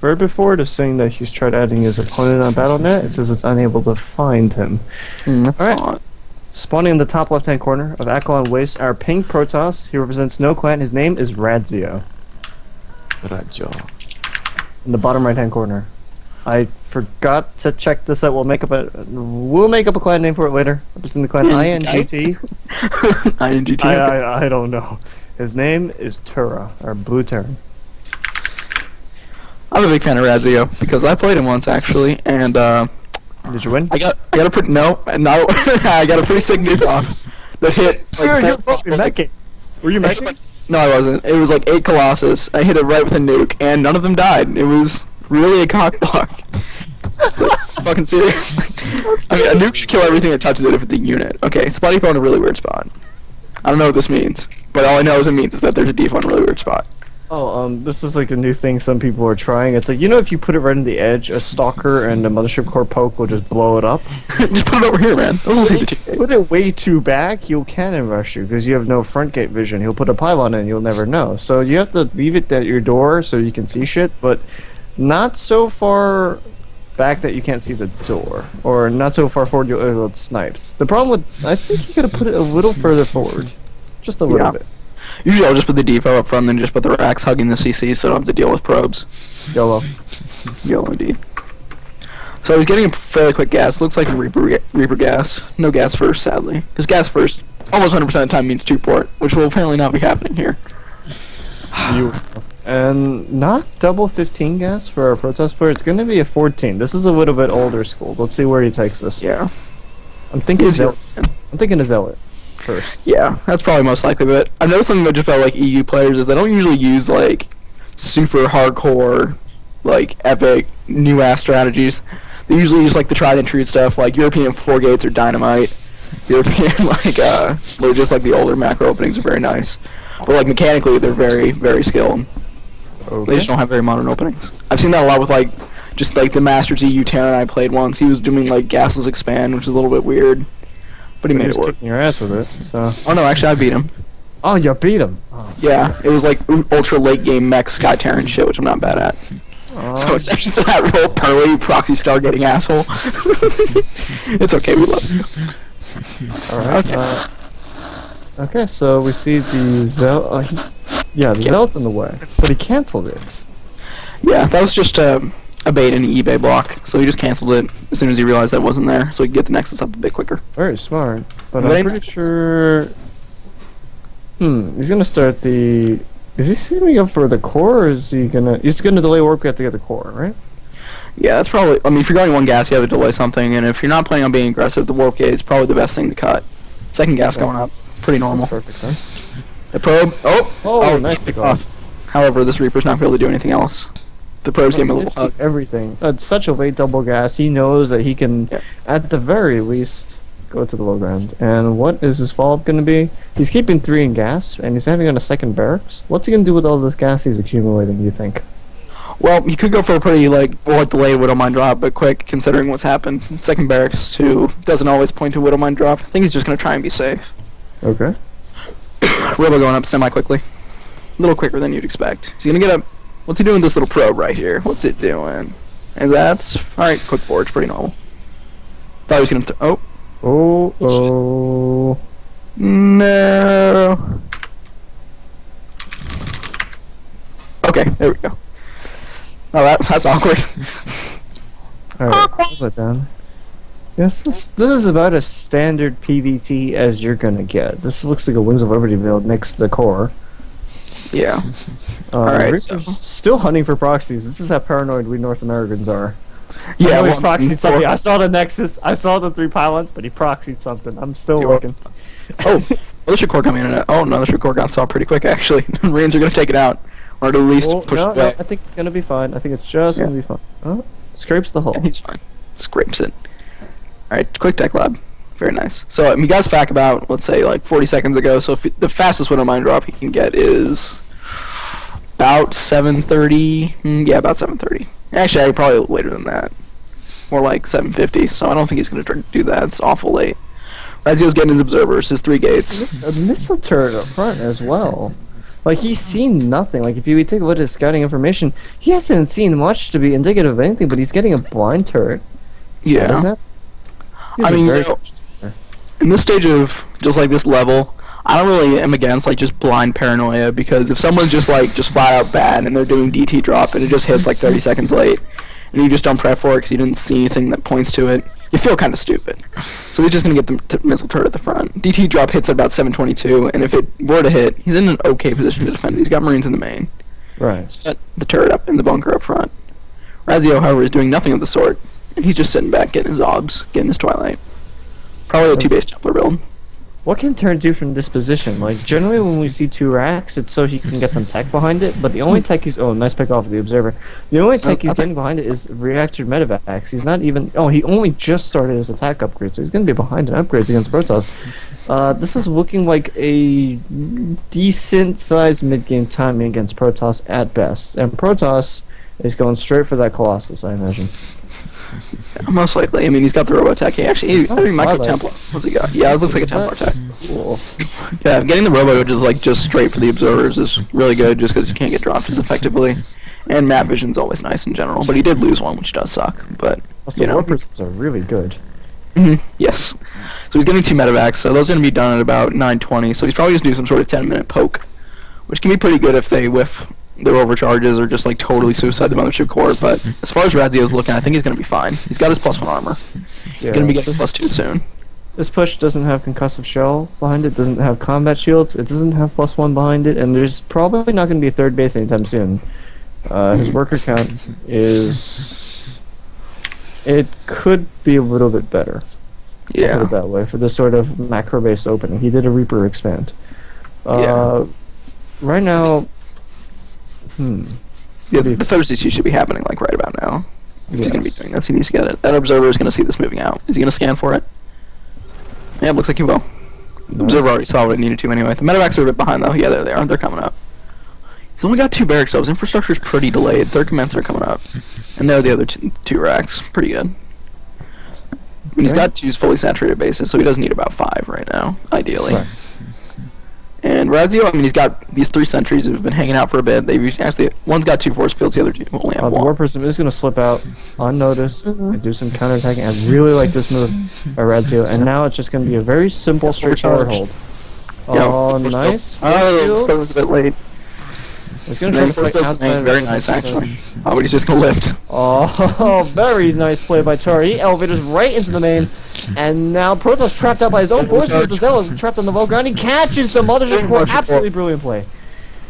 referred before to saying that he's tried adding his opponent on BattleNet. It says it's unable to find him. That's All right. odd. Spawning in the top left-hand corner of Akalon Waste, our pink Protoss. He represents no clan. His name is Radzio. Radzio. In the bottom right-hand corner. I forgot to check this out. We'll make up a clan name for it later. Representing the clan InGt. InGt. I don't know. His name is Tura, our blue Terran. I'm a big fan of Radzio because I played him once actually, and Did you win? I got a pretty I got a pretty sick nuke off that hit. Were you meching? No, I wasn't. It was like 8 Colossus. I hit it right with a nuke, and none of them died. It was really a cock block. Fucking serious. I mean, a nuke should kill everything that touches it if it's a unit. Okay, spotty phone in a really weird spot. I don't know what this means, but all I know is it means is that there's a default in a really weird spot. Oh, this is like a new thing some people are trying. It's like, you know, if you put it right on the edge, a stalker and a mothership core poke will just blow it up. Just put it over here, man. Those will see the two. Put it way too back, he'll cannon rush you because you have no front gate vision. He'll put a pylon in and you'll never know. So you have to leave it at your door so you can see shit, but not so far back that you can't see the door, or not so far forward you'll get sniped. The problem with, I think you gotta put it a little further forward, just a little bit. Usually I'll just put the depot up front and then just put the racks hugging the CC so I don't have to deal with probes. YOLO. YOLO indeed. So I was getting a fairly quick gas. Looks like Reaper gas. No gas first, sadly. Because gas first almost 100% of the time means 2-port, which will apparently not be happening here. And not double 15 gas for our Protoss player. It's going to be a 14. This is a little bit older school. Let's see where he takes this. Yeah. I'm thinking a Zealot first. Yeah, that's probably most likely. But I've noticed something just about like EU players is they don't usually use like super hardcore, like epic new ass strategies. They usually use like the tried and true stuff, like European 4 gates or dynamite. European like they're just like the older macro openings are very nice. But like mechanically they're very, very skilled. Okay. They just don't have very modern openings. I've seen that a lot with like just like the Masters EU Terran I played once. He was doing like gasless expand, which is a little bit weird. But he made it work. Kicking your ass with it, so. Oh no, actually I beat him. Oh, you beat him. Oh. Yeah, it was like ultra late game mech Sky Terran shit, which I'm not bad at. So it's actually that real pearly proxy stargating asshole. It's okay, we love you. Alright. Okay, so we see the Zealot. The Zealot's in the way, but he cancelled it. Yeah, that was just a bait in the eBay block, so he just cancelled it as soon as he realized that wasn't there, so he could get the Nexus up a bit quicker. Very smart, but I'm pretty sure. He's gonna start the. Is he saving up for the core, or is he gonna? He's gonna delay warp to get the core, right? Yeah, that's probably. I mean, if you're going one gas, you have to delay something, and if you're not planning on being aggressive, the warp gate is probably the best thing to cut. Second gas going up, pretty normal. Makes perfect sense. The probe. Oh, nice pick off. However, this Reaper's not going to be able to do anything else. The probe's gave him a little hug. Everything. It's such a late double gas. He knows that he can, at the very least, go to the low ground. And what is his follow-up going to be? He's keeping 3 in gas, and he's having on a second barracks. What's he going to do with all this gas he's accumulating, you think? Well, you could go for a pretty, like, delayed Widowmine drop, but quick, considering what's happened. Second barracks, too, doesn't always point to Widowmine drop. I think he's just going to try and be safe. Okay. Robo going up semi-quickly. A little quicker than you'd expect. He's going to get a... What's he doing with this little probe right here? What's it doing? And that's... Alright, quick forward, pretty normal. Thought he was going to... Oh. No. Okay, there we go. Oh, that's awkward. Alright, hold that down. Yes, this is about as standard PVT as you're gonna get. This looks like a Wings of Liberty build next to the core. Yeah. Alright, so. Still hunting for proxies. This is how paranoid we North Americans are. Yeah, he proxied something. I saw the Nexus, I saw the 3 pylons, but he proxied something. I'm still looking. Oh, this should core coming in. Oh no, this should core got saw pretty quick actually. Marines are gonna take it out. Or at least push it back. I think it's gonna be fine. I think it's just gonna be fine. Oh, scrapes the hull. Yeah, he's fine. Scrapes it. Alright, quick tech lab. Very nice. So, he got his FAC about, let's say, like 40 seconds ago. So, the fastest Widowmine drop he can get is about 7:30. Yeah, about 7:30. Actually, probably later than that. More like 7:50. So, I don't think he's going to do that. It's awful late. Radzio's getting his observers, his 3 gates. A missile turret up front as well. Like, he's seen nothing. Like, if you take a look at his scouting information, he hasn't seen much to be indicative of anything, but he's getting a blind turret. Yeah. Doesn't that? I mean, you know, in this stage of just like this level, I don't really am against like just blind paranoia, because if someone's just flat out bad and they're doing DT drop and it just hits like 30 seconds late, and you just don't prep for it because you didn't see anything that points to it, you feel kind of stupid. So he's just gonna get the missile turret at the front. DT drop hits at about 722, and if it were to hit, he's in an okay position to defend it. He's got Marines in the main. Right. Set the turret up in the bunker up front. Radzio, however, is doing nothing of the sort, and he's just sitting back, getting his obs, getting his Twilight. Probably a 2-base Templar build. What can Turn do from this position? Like, generally when we see 2 racks, it's so he can get some tech behind it, but the only tech he's... Oh, nice pick off of the Observer. The only tech he's getting behind it is reactor medevacs. He's not even... Oh, he only just started his attack upgrade, so he's going to be behind in upgrades against Protoss. This is looking like a decent-sized mid-game timing against Protoss at best. And Protoss is going straight for that Colossus, I imagine. Yeah, most likely. I mean, he's got the Robotech. He might go Templar. What's he got? Yeah, it looks like a Templar tech. Cool. Yeah, getting the Robo just straight for the Observers is really good, just because you can't get dropped as effectively. And map vision's always nice in general, but he did lose one, which does suck. But Also, you know, Warpers are really good. yes. So he's getting 2 medevacs, so those are going to be done at about 9:20. So he's probably just doing some sort of 10-minute poke, which can be pretty good if they whiff their overcharges or just like totally suicide the mothership core. But as far as Radzio's looking, I think he's going to be fine. He's got his +1 armor. Yeah, Going to be getting +2 soon. This push doesn't have concussive shell behind it, doesn't have combat shields, it doesn't have +1 behind it, and there's probably not going to be a 3rd base anytime soon. His worker count is... It could be a little bit better. Put Yeah. it that way, for this sort of macro base opening. He did a Reaper expand. Yeah. Right now... Yeah, the Thursday shoot should be happening like right about now. If he's going to be doing this, he needs to get it. That Observer is going to see this moving out. Is he going to scan for it? Yeah, it looks like he will. The Observer already saw what it needed to anyway. The medevacs are a bit behind though. Yeah, there they are. They're coming up. He's only got 2 barracks though. His infrastructure is pretty delayed. 3rd commanders are coming up. And there are the other 2 racks. Pretty good. I mean, he's got 2 fully saturated bases, so he does need about 5 right now, ideally. Right. And Radzio, I mean, he's got these 3 sentries who've been hanging out for a bit. They've actually, one's got 2 force fields, the other 2 only have The 1. War Prism is going to slip out unnoticed and do some counterattacking. I really like this move by Radzio, and now it's just going to be a very simple, straightforward hold. Oh, nice. Oh, that was a bit late. He's going to try to fight outside. Very nice, actually. Oh, but he's just going to lift. Oh, very nice play by Tura. He elevators right into the main, and now Protoss trapped out by his own forces. The Zealot is trapped on the low ground. He catches the Mothership Core. Absolutely brilliant play.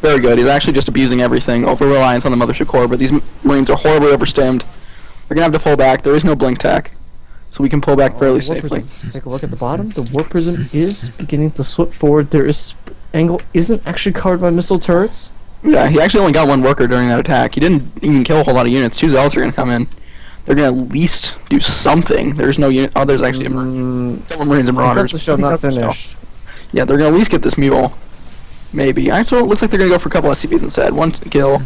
Very good. He's actually just abusing everything, over-reliance on the Mothership Core, but these Marines are horribly overstimmed. We're going to have to pull back. There is no blink tack, so we can pull back fairly safely. Take a look at the bottom. The War Prism is beginning to slip forward. Angle isn't actually covered by missile turrets. Yeah, he actually only got 1 worker during that attack. He didn't even kill a whole lot of units. 2 Zealots are going to come in. They're going to at least do something. There's no unit. Oh, there's actually a Marines and Marauders. The show not finished. Yeah, they're going to at least get this mule. Maybe. Actually, it looks like they're going to go for a couple SCPs instead. 1 kill.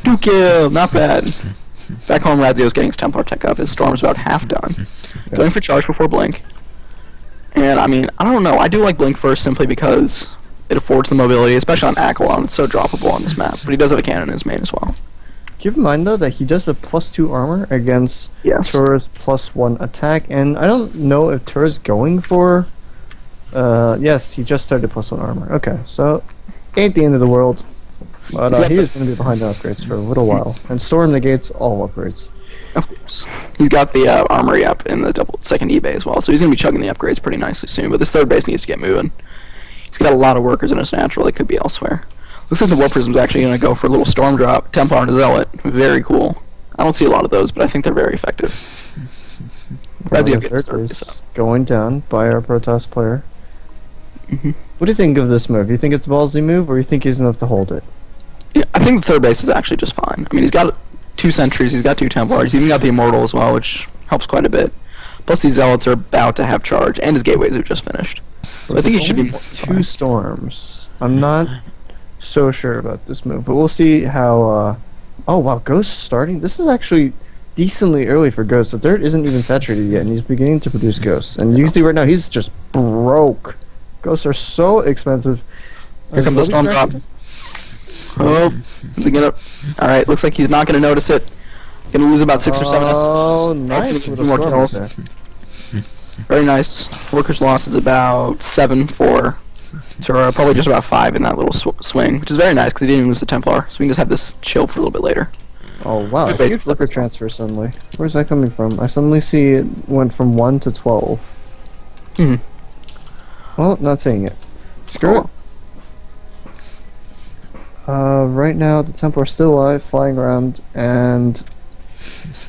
2 kill. Not bad. Back home, Radzio's getting his Templar tech up. His Storm's about half done. Going for charge before blink. And, I mean, I don't know. I do like blink first simply because it affords the mobility, especially on Akalon. It's so droppable on this map. But he does have a cannon in his main as well. Keep in mind, though, that he does a +2 armor against Tura's +1 attack. And I don't know if Tura's going for... yes, he just started +1 armor. Okay, so ain't the end of the world. But he is going to be behind the upgrades for a little while. And Storm negates all upgrades. Of course. He's got the armory up in the second eBay as well, so he's going to be chugging the upgrades pretty nicely soon. But this 3rd base needs to get moving. He's got a lot of workers in his natural that could be elsewhere. Looks like the War Prism's actually going to go for a little Storm drop. Templar and a Zealot. Very cool. I don't see a lot of those, but I think they're very effective. Radzio gets 3rd base up. Going down by our Protoss player. What do you think of this move? You think it's a ballsy move, or you think he's enough to hold it? Yeah, I think the 3rd base is actually just fine. I mean, he's got 2 sentries, he's got 2 Templars, he's even got the Immortal as well, which helps quite a bit. Plus, these Zealots are about to have charge, and his Gateways have just finished. So I think he should be 2 Storms. I'm not so sure about this move, but we'll see how... Oh, wow, Ghost starting? This is actually decently early for Ghost. The 3rd isn't even saturated yet, and he's beginning to produce Ghosts. And you can see right now, he's just broke. Ghosts are so expensive. Here comes the Storm drop. Oh, is he gonna? All right, looks like he's not gonna notice it. Gonna lose about 6 or 7 SCVs. Oh, That's nice gonna get a with few a more storm kills. there. Very nice. Workers' loss is about 7 for Tura, probably just about 5 in that little swing, which is very nice because he didn't even lose the Templar, so we can just have this chill for a little bit later. Oh wow, Good huge base. worker transfer suddenly. Where's that coming from? I suddenly see it went from 1 to 12. Hmm. Well, not seeing it. Screw it. Right now the Templar's still alive, flying around, and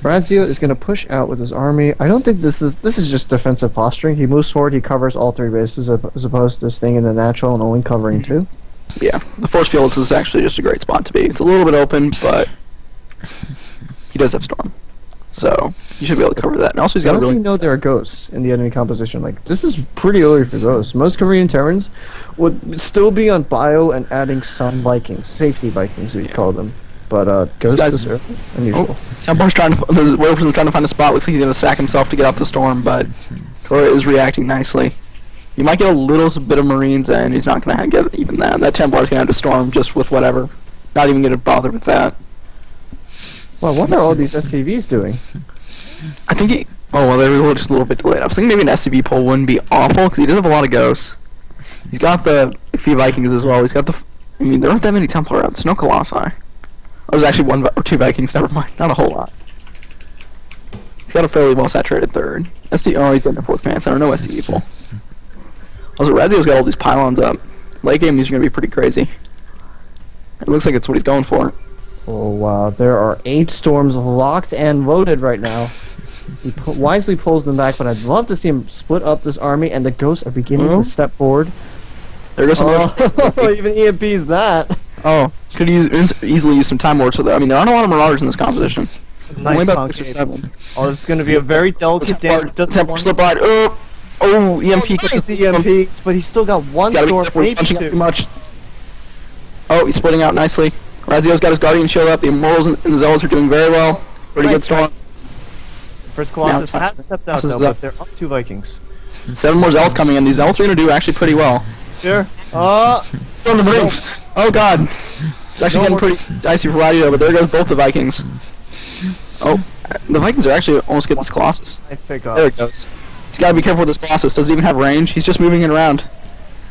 Radzio is going to push out with his army. I don't think this is just defensive posturing. He moves forward, he covers all 3 bases as opposed to staying in the natural and only covering 2. Yeah, the force field is actually just a great spot to be. It's a little bit open, but he does have storm, so you should be able to cover that. And also, he's got a Once really you know there are ghosts in the enemy composition, like this is pretty early for ghosts. Most Korean Terrans would still be on bio and adding some Vikings, safety Vikings we'd call them. But ghosts guys- is early, unusual. Oh, Templar's trying to. The Werewolf's trying to find a spot. Looks like he's gonna sack himself to get out the storm, but Tura is reacting nicely. He might get a little bit of Marines, and he's not gonna get even that. That Templar's gonna have to storm just with whatever. Not even gonna bother with that. Well, what are all these SCVs doing? I think he. Oh well, they were just a little bit delayed. I was thinking maybe an SCV pull wouldn't be awful because he does have a lot of ghosts. He's got the few Vikings as well. He's got the. I mean, there aren't that many Templar around. There's no Colossi. There's actually 1 or 2 Vikings. Never mind. Not a whole lot. He's got a fairly well saturated third. Oh, he's getting a 4th man center. No SCV pull. Also, Radzio's got all these pylons up. Late game, these are gonna be pretty crazy. It looks like it's what he's going for. Oh wow, there are 8 storms locked and loaded right now. He wisely pulls them back, but I'd love to see him split up this army, and the ghosts are beginning to step forward. There goes some. Oh, even EMP's that. Oh, could easily use some time warps with that. I mean, there aren't a lot of Marauders in this composition. Only about 6 or 7. Oh, this is going to be a very delicate dance. Templar slip by. Oh, EMP. Nice EMPs, but he's still got 1 Gotta be storm, careful, he's maybe punching up 2. too much. Oh, he's splitting out nicely. Radzio's got his Guardian shield up. The Immortals and the Zealots are doing very well. Pretty good storm. First Colossus Now has stepped out, Colossus though, is up. but there are 2 Vikings. 7 more Zealots coming in. These Zealots are going to do actually pretty well. Sure. On the Marines. Oh, God. It's actually getting pretty dicey for Radzio, but there goes both the Vikings. Oh, the Vikings are actually almost get this Colossus. Nice pickup. There it goes. He's got to be careful with this Colossus. Doesn't even have range. He's just moving it around.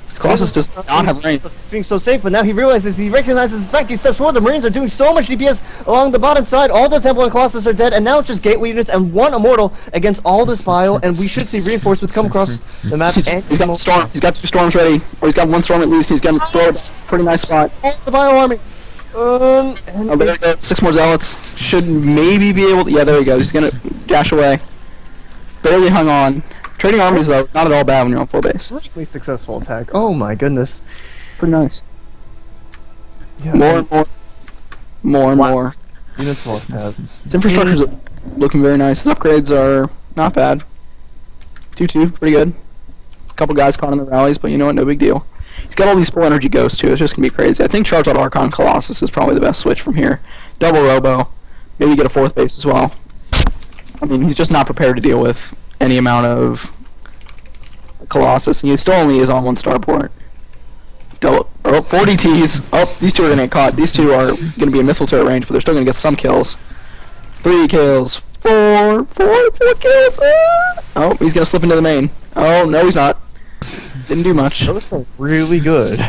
This Colossus does not have range. Being so safe, but now he realizes, he recognizes the fact, he steps forward. The Marines are doing so much DPS along the bottom side. All the Templar and Colossus are dead, and now it's just gateway units and 1 Immortal against all this bile, and we should see reinforcements come across the map. He's got a storm. He's got 2 storms ready, or he's got 1 storm at least. He's going to throw it. Pretty nice spot. All the bile army. Oh, there we go. 6 more Zealots. Should maybe be able to. Yeah, there he goes. He's going to dash away. Barely hung on. Trading armies, though, not at all bad when you're on full base. Really successful attack. Oh my goodness. Pretty nice. Yeah, More and more. More and more. units lost have. His infrastructure's looking very nice. His upgrades are not bad. 2-2, pretty good. A couple guys caught in the rallies, but you know what, no big deal. He's got all these full energy ghosts too, it's just gonna be crazy. I think Charge Out Archon Colossus is probably the best switch from here. Double Robo. Maybe get a 4th base as well. I mean, he's just not prepared to deal with any amount of Colossus, and he still only is on 1 starport. Oh, 40 Ts. Oh, these 2 are gonna get caught. These 2 are gonna be in missile turret range, but they're still gonna get some kills. 3 kills. 4 kills. Oh, he's gonna slip into the main. Oh, no, he's not. Didn't do much. Those are really good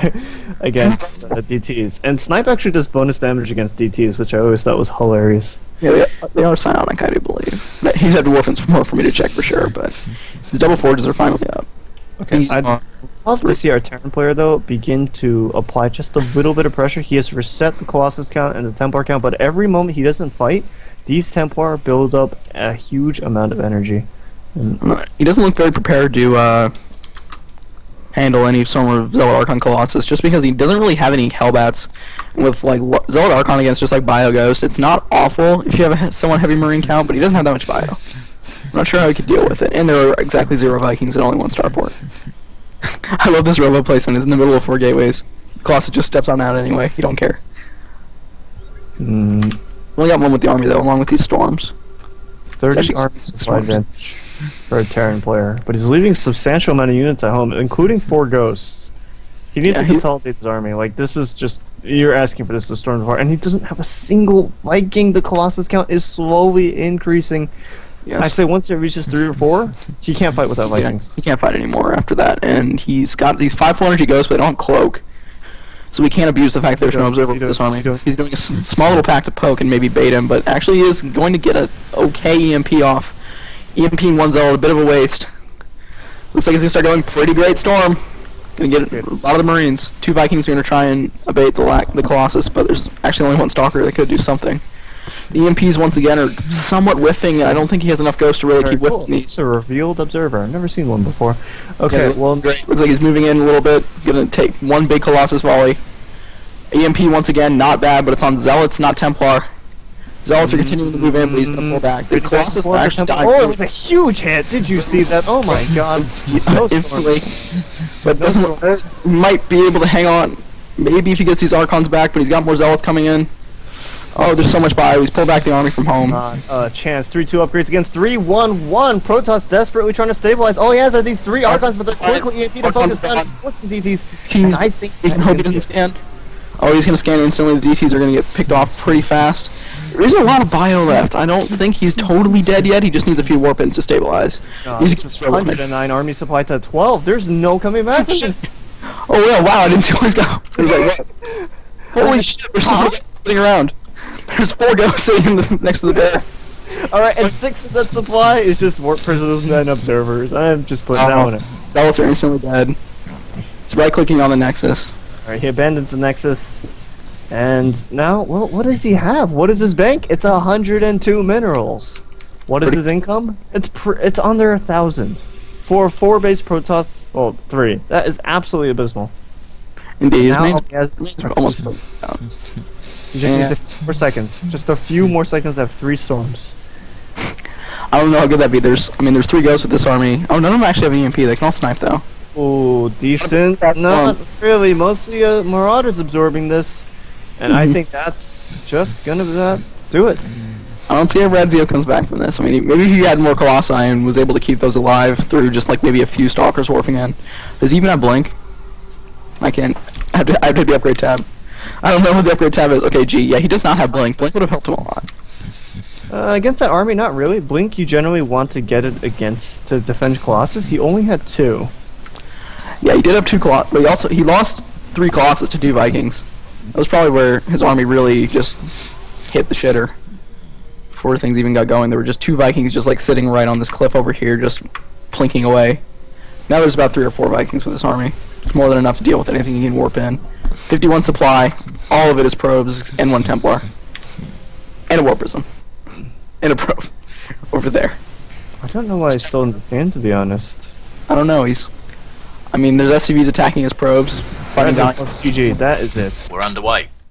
against DTs. And Snipe actually does bonus damage against DTs, which I always thought was hilarious. Yeah, they are psionic, I do believe. He's had weapons more for me to check for sure, but his double forges are finally up. Okay, I'd love to see our Terran player, though, begin to apply just a little bit of pressure. He has reset the Colossus count and the Templar count, but every moment he doesn't fight, these Templar build up a huge amount of energy. He doesn't look very prepared to handle any sort of Zealot Archon Colossus, just because he doesn't really have any Hellbats. With like Zealot Archon against just like Bio Ghost, it's not awful if you have a somewhat heavy Marine count, but he doesn't have that much Bio. I'm not sure how he could deal with it, and there are exactly 0 Vikings and only 1 starport. I love this Robo placement. It's in the middle of 4 gateways. Colossus just steps on out anyway. He don't care. Only got 1 with the army though, along with these storms. 30 army supply advantage for a Terran player, but he's leaving a substantial amount of units at home, including 4 ghosts. He needs to consolidate his army. Like, this is just you're asking for this to storm the fort, and he doesn't have a single Viking. The Colossus count is slowly increasing. Yes. I'd say once it reaches 3 or 4, he can't fight without Vikings. He can't fight anymore after that, and he's got these 5 energy ghosts, but they don't cloak. So we can't abuse the fact that there's no observer with this army. He's doing a small little pack to poke and maybe bait him, but actually he is going to get an okay EMP off. EMPing one Zealot, a bit of a waste. Looks like he's going to start going pretty great storm. Going to get a lot of the Marines. 2 Vikings are going to try and abate the Colossus, but there's actually only 1 Stalker that could do something. The EMPs once again are somewhat whiffing, and I don't think he has enough ghosts to really keep whiffing these. It's a revealed observer. I've never seen one before. Okay, Yeah, well, great. Looks like he's moving in a little bit. Gonna take 1 big Colossus volley. EMP once again, not bad, but it's on Zealots, not Templar. Zealots are continuing to move in, but he's gonna pull back. The Colossus actually died. Oh, it was a huge hit. Did you see that? Oh my god. Instantly. But doesn't might be able to hang on. Maybe if he gets these Archons back, but he's got more Zealots coming in. Oh, there's so much bio. He's pulled back the army from home. Chance. 3-2 upgrades against 3-1-1. Protoss desperately trying to stabilize. All he has are these 3 Archons, but they're quickly EMP to focus down sports and DTs. And I think he can hope he doesn't scan. Oh, he's going to scan instantly. The DTs are going to get picked off pretty fast. There's a lot of bio left. I don't think he's totally dead yet. He just needs a few warp ins to stabilize. He's 109 army supply to 12. There's no coming back from this. Oh, well, wow. I didn't see where he's going. I was like, what? Holy shit. There's so many sitting around. There's 4 ghosts sitting next to the bear. Alright, and 6 of that supply is just warp prisms and observers. I'm just putting that one in. Zealots are instantly dead. He's right-clicking on the Nexus. Alright, he abandons the Nexus. And now, well, what does he have? What is his bank? It's 102 minerals. What is his income? It's under 1,000. For 4 base Protoss, well, 3. That is absolutely abysmal. Indeed. Now, his mains are almost down. He just needs a few more seconds. Just a few more seconds to have 3 storms. I don't know how good that'd be. There's 3 ghosts with this army. Oh, none of them actually have an EMP. They can all snipe, though. Oh, decent. No, not really. Mostly Marauders absorbing this. And I think that's just gonna do it. I don't see how Radzio comes back from this. I mean, maybe he had more Colossi and was able to keep those alive through just like maybe a few Stalkers warping in. Does he even have Blink? I can't. I have to hit the upgrade tab. I don't know what the upgrade tab is. Okay, G. Yeah, he does not have Blink. Blink would have helped him a lot. Against that army, not really. Blink, you generally want to get it to defend Colossus. He only had 2. Yeah, he did have 2 Colossus, but he lost 3 Colossus to 2 Vikings. That was probably where his army really just hit the shitter. Before things even got going, there were just 2 Vikings just like sitting right on this cliff over here, just plinking away. Now there's about 3 or 4 Vikings with this army. It's more than enough to deal with anything you can warp in. 51 supply, all of it is probes, and 1 Templar. And a warp prism. And a probe. Over there. I don't know why he's still in this game, to be honest. I don't know, I mean, there's SCVs attacking his probes. Fighting down. GG, that is it. We're underway.